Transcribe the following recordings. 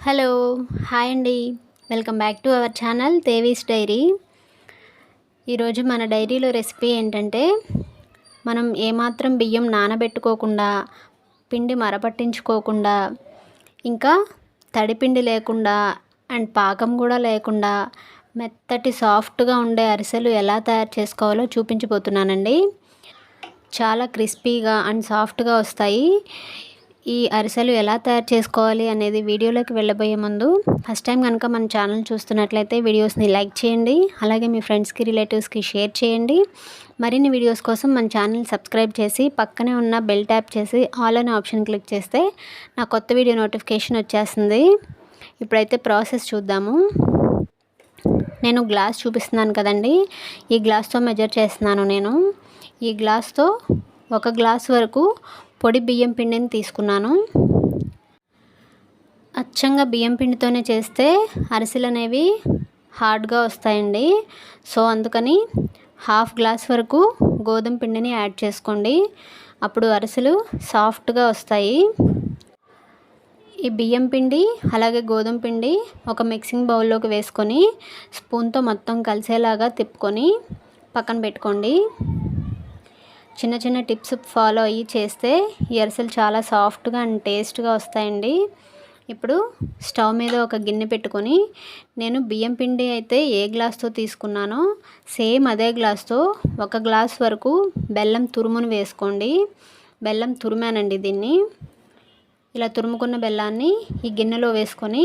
Hello hi అండి. Welcome back to our channel Devi's diary. ఈరోజు మన డైరీలో రెసిపీ ఏంటంటే, మనం ఏమాత్రం బియ్యం నానబెట్టుకోకుండా, పిండి మరపట్టించుకోకుండా, ఇంకా తడిపిండి లేకుండా అండ్ పాకం కూడా లేకుండా మెత్తటి సాఫ్ట్గా ఉండే అరిసెలు ఎలా తయారు చేసుకోవాలో చూపించబోతున్నానండి. చాలా క్రిస్పీగా అండ్ సాఫ్ట్గా వస్తాయి. ఈ అరిసెలు ఎలా తయారు చేసుకోవాలి అనేది వీడియోలోకి వెళ్ళబోయే ముందు ఫస్ట్ టైం కనుక మన ఛానల్ చూస్తున్నట్లయితే వీడియోస్ని లైక్ చేయండి. అలాగే మీ ఫ్రెండ్స్కి రిలేటివ్స్కి షేర్ చేయండి. మరిన్ని వీడియోస్ కోసం మన ఛానల్ సబ్స్క్రైబ్ చేసి పక్కనే ఉన్న బెల్ ట్యాప్ చేసి ఆల్ అనే ఆప్షన్ క్లిక్ చేస్తే నా కొత్త వీడియో నోటిఫికేషన్ వచ్చేస్తుంది. ఇప్పుడైతే ప్రాసెస్ చూద్దాము. నేను గ్లాస్ చూపిస్తున్నాను కదండి, ఈ గ్లాస్తో మెజర్ చేస్తున్నాను. నేను ఈ గ్లాస్తో 1 గ్లాస్ వరకు పొడి బియ్యం పిండిని తీసుకున్నాను. అచ్చంగా బియ్యం పిండితోనే చేస్తే అరిసెలు అనేవి హార్డ్గా వస్తాయండి. సో అందుకని 1/2 గ్లాస్ వరకు గోధుమ పిండిని యాడ్ చేసుకోండి. అప్పుడు అరిసెలు సాఫ్ట్గా వస్తాయి. ఈ బియ్యం పిండి అలాగే గోధుమ పిండి ఒక మిక్సింగ్ బౌల్లోకి వేసుకొని స్పూన్తో మొత్తం కలిసేలాగా తిప్పుకొని పక్కన పెట్టుకోండి. చిన్న చిన్న టిప్స్ ఫాలో అయ్యి చేస్తే ఈ అరిసెలు చాలా సాఫ్ట్గా అండ్ టేస్ట్గా వస్తాయండి. ఇప్పుడు స్టవ్ మీద ఒక గిన్నె పెట్టుకొని, నేను బియ్యం పిండి అయితే ఏ గ్లాస్తో తీసుకున్నానో సేమ్ అదే గ్లాస్తో 1 గ్లాస్ వరకు బెల్లం తురుమును వేసుకోండి. బెల్లం తురిమానండి దీన్ని. ఇలా తురుముకున్న బెల్లాన్ని ఈ గిన్నెలో వేసుకొని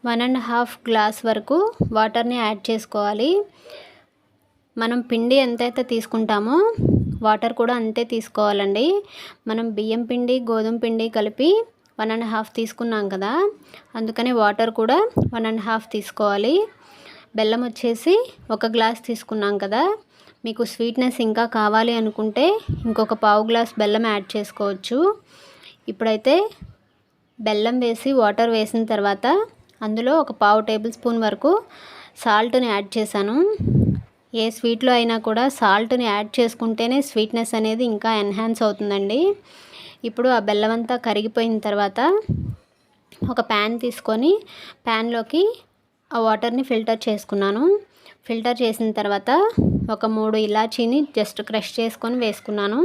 1.5 గ్లాస్ వరకు వాటర్ని యాడ్ చేసుకోవాలి. మనం పిండి ఎంతైతే తీసుకుంటామో వాటర్ కూడా అంతే తీసుకోవాలండి. మనం బియ్యం పిండి గోధుమ పిండి కలిపి 1.5 తీసుకున్నాం కదా, అందుకని వాటర్ కూడా 1.5 తీసుకోవాలి. బెల్లం వచ్చేసి 1 గ్లాస్ తీసుకున్నాం కదా, మీకు స్వీట్నెస్ ఇంకా కావాలి అనుకుంటే ఇంకొక 1/2 గ్లాస్ బెల్లం యాడ్ చేసుకోవచ్చు. ఇప్పుడైతే బెల్లం వేసి వాటర్ వేసిన తర్వాత అందులో ఒక 1/2 టేబుల్ స్పూన్ వరకు సాల్ట్ని యాడ్ చేశాను. ఏ స్వీట్లో అయినా కూడా సాల్ట్ని యాడ్ చేసుకుంటేనే స్వీట్నెస్ అనేది ఇంకా ఎన్హాన్స్ అవుతుందండి. ఇప్పుడు ఆ బెల్లం అంతా కరిగిపోయిన తర్వాత ఒక ప్యాన్ తీసుకొని ప్యాన్లోకి ఆ వాటర్ని ఫిల్టర్ చేసుకున్నాను. ఫిల్టర్ చేసిన తర్వాత ఒక 3 ఇలాచీని జస్ట్ క్రష్ చేసుకొని వేసుకున్నాను.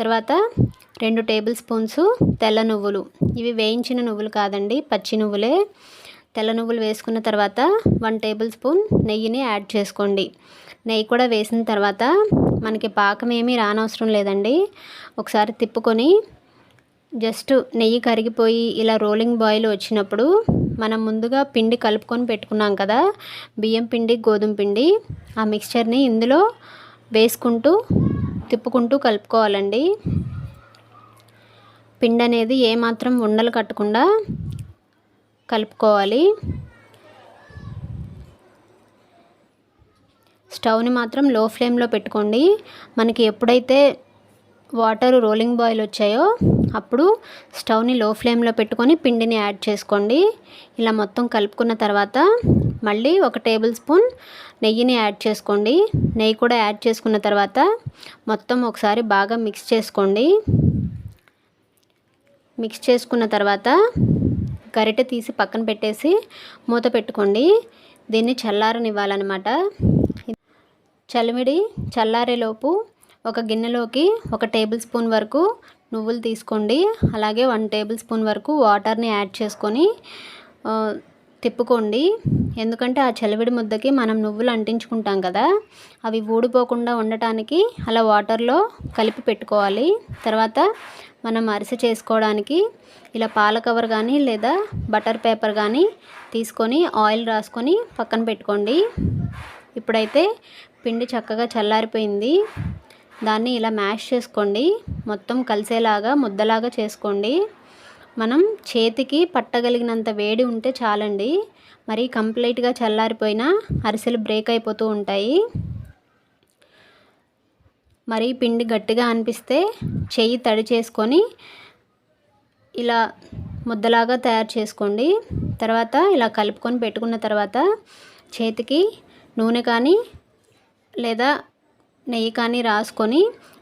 తర్వాత 2 టేబుల్ స్పూన్స్ తెల్ల నువ్వులు, ఇవి వేయించిన నువ్వులు కాదండి, పచ్చి నువ్వులే. తెల్ల నువ్వులు వేసుకున్న తర్వాత 1 టేబుల్ స్పూన్ నెయ్యిని యాడ్ చేసుకోండి. నెయ్యి కూడా వేసిన తర్వాత మనకి పాకం ఏమీ రానవసరం లేదండి. ఒకసారి తిప్పుకొని జస్ట్ నెయ్యి కరిగిపోయి ఇలా రోలింగ్ బాయిల్ వచ్చినప్పుడు మనం ముందుగా పిండి కలుపుకొని పెట్టుకున్నాం కదా, బియ్యం పిండి గోధుమ పిండి, ఆ మిక్స్చర్ని ఇందులో వేసుకుంటూ తిప్పుకుంటూ కలుపుకోవాలండి. పిండి అనేది ఏమాత్రం ఉండలు కట్టకుండా కలుపుకోవాలి. స్టవ్ని మాత్రం లో ఫ్లేమ్లో పెట్టుకోండి. మనకి ఎప్పుడైతే వాటర్ రోలింగ్ బాయిల్ వచ్చాయో అప్పుడు స్టవ్ని లో ఫ్లేమ్లో పెట్టుకొని పిండిని యాడ్ చేసుకోండి. ఇలా మొత్తం కలుపుకున్న తర్వాత మళ్ళీ 1 టేబుల్ స్పూన్ నెయ్యిని యాడ్ చేసుకోండి. నెయ్యి కూడా యాడ్ చేసుకున్న తర్వాత మొత్తం ఒకసారి బాగా మిక్స్ చేసుకోండి. మిక్స్ చేసుకున్న తర్వాత గరిటె తీసి పక్కన పెట్టేసి మూత పెట్టుకోండి. దీన్ని చల్లారనివ్వాలన్నమాట. చలిమిడి చల్లారేలోపు ఒక గిన్నెలోకి 1 టేబుల్ స్పూన్ వరకు నువ్వులు తీసుకోండి. అలాగే 1 టేబుల్ స్పూన్ వరకు వాటర్ని యాడ్ చేసుకొని తిప్పుకోండి. ఎందుకంటే ఆ చలివిడి ముద్దకి మనం నువ్వులు అంటించుకుంటాం కదా, అవి ఊడిపోకుండా ఉండటానికి అలా వాటర్లో కలిపి పెట్టుకోవాలి. తర్వాత మనం అరిసె చేసుకోవడానికి ఇలా పాల కవర్ కానీ లేదా బటర్ పేపర్ కానీ తీసుకొని ఆయిల్ రాసుకొని పక్కన పెట్టుకోండి. ఇప్పుడైతే పిండి చక్కగా చల్లారిపోయింది. దాన్ని ఇలా మ్యాష్ చేసుకోండి. మొత్తం కలిసేలాగా ముద్దలాగా చేసుకోండి. మనం చేతికి పట్టగలిగినంత వేడి ఉంటే చాలండి. మరి కంప్లీట్గా చల్లారిపోయినా అరిసెలు బ్రేక్ అయిపోతూ ఉంటాయి. మరి పిండి గట్టిగా అనిపిస్తే చెయ్యి తడి చేసుకొని ఇలా ముద్దలాగా తయారు చేసుకోండి. తర్వాత ఇలా కలుపుకొని పెట్టుకున్న తర్వాత చేతికి నూనె కానీ లేదా నెయ్యి కానీ రాసుకొని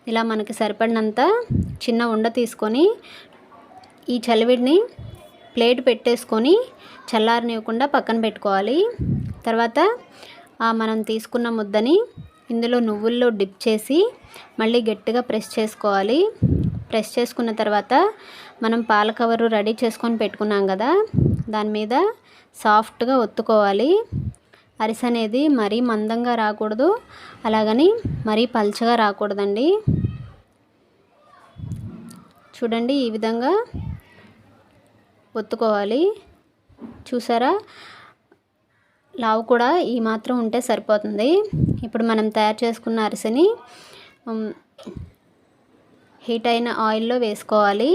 ఇలా మనకి సరిపడినంత చిన్న ఉండ తీసుకొని ఈ చలివిడిని ప్లేట్ పెట్టేసుకొని చల్లారనివ్వకుండా పక్కన పెట్టుకోవాలి. తర్వాత మనం తీసుకున్న ముద్దని ఇందులో నువ్వుల్లో డిప్ చేసి మళ్ళీ గట్టిగా ప్రెస్ చేసుకోవాలి. ప్రెస్ చేసుకున్న తర్వాత మనం పాల కవరు రెడీ చేసుకొని పెట్టుకున్నాం కదా, దాని మీద సాఫ్ట్గా ఒత్తుకోవాలి. అరిసె అనేది మరీ మందంగా రాకూడదు, అలాగని మరీ పల్చగా రాకూడదండి. చూడండి, ఈ విధంగా ఒత్తుకోవాలి. చూసారా, లావు కూడా ఈ మాత్రం ఉంటే సరిపోతుంది. ఇప్పుడు మనం తయారు చేసుకున్న అరిసెని హీట్ అయిన ఆయిల్లో వేసుకోవాలి.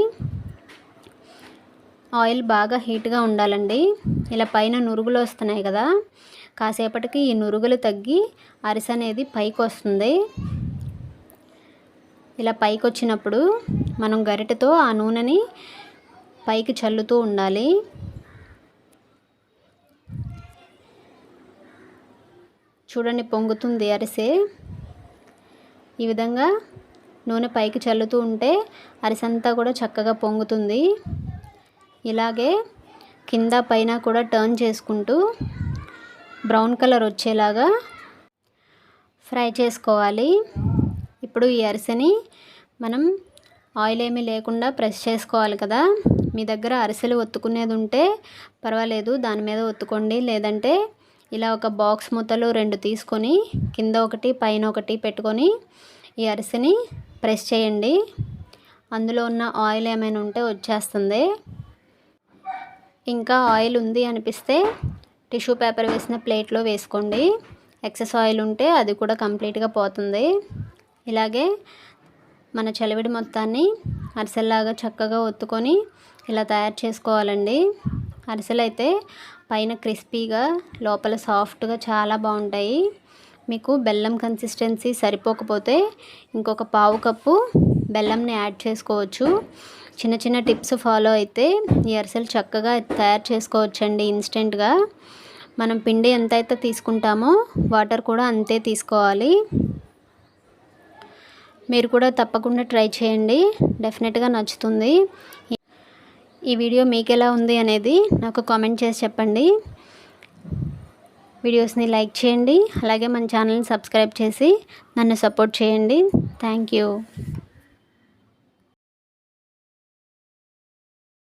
ఆయిల్ బాగా హీట్గా ఉండాలండి. ఇలా పైన నురుగులు వస్తున్నాయి కదా, కాసేపటికి ఈ నురుగులు తగ్గి అరిసె అనేది పైకి వస్తుంది. ఇలా పైకి వచ్చినప్పుడు మనం గరిటెతో ఆ నూనెని పైకి చల్లుతూ ఉండాలి. చూడండి, పొంగుతుంది అరిసె. ఈ విధంగా నూనె పైకి చల్లుతూ ఉంటే అరిసె అంతా కూడా చక్కగా పొంగుతుంది. ఇలాగే కింద పైన కూడా టర్న్ చేసుకుంటూ బ్రౌన్ కలర్ వచ్చేలాగా ఫ్రై చేసుకోవాలి. ఇప్పుడు ఈ అరిసెని మనం ఆయిల్ ఏమీ లేకుండా ప్రెస్ చేసుకోవాలి కదా. మీ దగ్గర అరిసెలు ఒత్తుకునేది ఉంటే పర్వాలేదు, దాని మీద ఒత్తుకోండి. లేదంటే ఇలా ఒక బాక్స్ మూతలు 2 తీసుకొని కింద ఒకటి పైన ఒకటి పెట్టుకొని ఈ అరిసెని ప్రెస్ చేయండి. అందులో ఉన్న ఆయిల్ ఏమైనా ఉంటే వచ్చేస్తుంది. ఇంకా ఆయిల్ ఉంది అనిపిస్తే టిష్యూ పేపర్ వేసిన ప్లేట్లో వేసుకోండి. ఎక్సెస్ ఆయిల్ ఉంటే అది కూడా కంప్లీట్గా పోతుంది. ఇలాగే మన చలివిడి మొత్తాన్ని అరిసెల్లాగా చక్కగా ఒత్తుకొని ఇలా తయారు చేసుకోవాలండి. అరిసెలు అయితే పైన క్రిస్పీగా లోపల సాఫ్ట్గా చాలా బాగుంటాయి. మీకు బెల్లం కన్సిస్టెన్సీ సరిపోకపోతే ఇంకొక పావు కప్పు బెల్లంని యాడ్ చేసుకోవచ్చు. చిన్న చిన్న టిప్స్ ఫాలో అయితే ఈ అరిసెలు చక్కగా తయారు చేసుకోవచ్చండి ఇన్స్టెంట్గా. మనం పిండి ఎంతైతే తీసుకుంటామో వాటర్ కూడా అంతే తీసుకోవాలి. మీరు కూడా తప్పకుండా ట్రై చేయండి, డెఫినెట్గా నచ్చుతుంది. ఈ వీడియో మీకు ఎలా ఉంది అనేది నాకు కామెంట్ చేసి చెప్పండి. వీడియోస్ని లైక్ చేయండి, అలాగే మన ఛానల్ని సబ్స్క్రైబ్ చేసి నన్ను సపోర్ట్ చేయండి. Thank you.